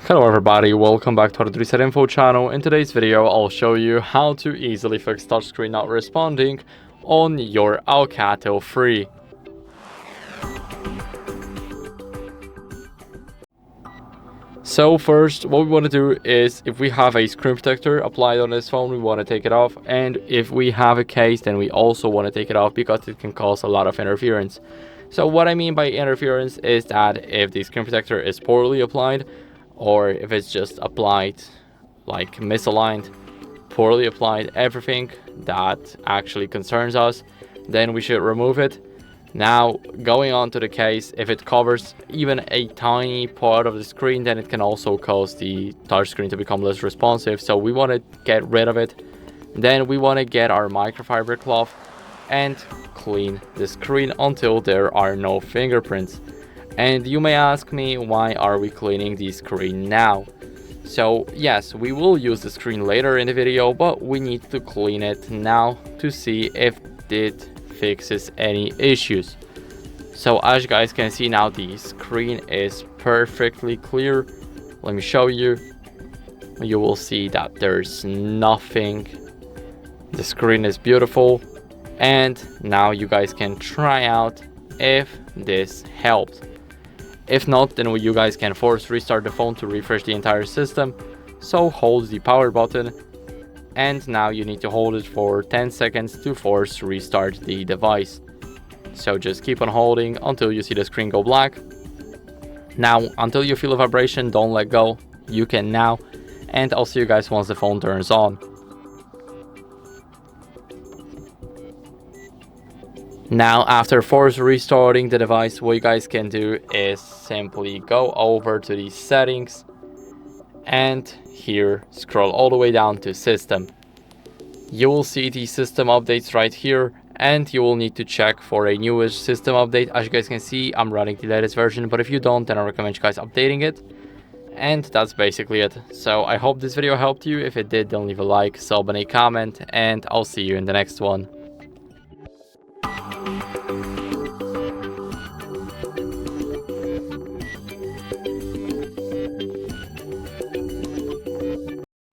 Hello everybody, welcome back to HardReset.Info channel. In today's video, I'll show you how to easily fix touchscreen not responding on your ALCATEL 3. So first, what we want to do is, if we have a screen protector applied on this phone, we want to take it off. And if we have a case, then we also want to take it off because it can cause a lot of interference. So what I mean by interference is that if the screen protector is poorly applied, or if it's just applied like misaligned, poorly applied, everything that actually concerns us, then we should remove it. Now, going on to the case, if it covers even a tiny part of the screen, then it can also cause the touchscreen to become less responsive. So we want to get rid of it. Then we want to get our microfiber cloth and clean the screen until there are no fingerprints. And you may ask me, why are we cleaning the screen now? So yes, we will use the screen later in the video, but we need to clean it now to see if it fixes any issues. So as you guys can see now, the screen is perfectly clear. Let me show you. You will see that there's nothing. The screen is beautiful. And now you guys can try out if this helped. If not, then you guys can force restart the phone to refresh the entire system. So hold the power button, and now you need to hold it for 10 seconds to force restart the device. So just keep on holding until you see the screen go black. Now, until you feel a vibration, don't let go. You can now, and I'll see you guys once the phone turns on. Now, after force restarting the device, what you guys can do is simply go over to the settings and here scroll all the way down to system. You will see the system updates right here, and you will need to check for a newest system update. As you guys can see, I'm running the latest version, but if you don't, then I recommend you guys updating it. And that's basically it. So I hope this video helped you. If it did, then leave a like, sub, and a comment, and I'll see you in the next one.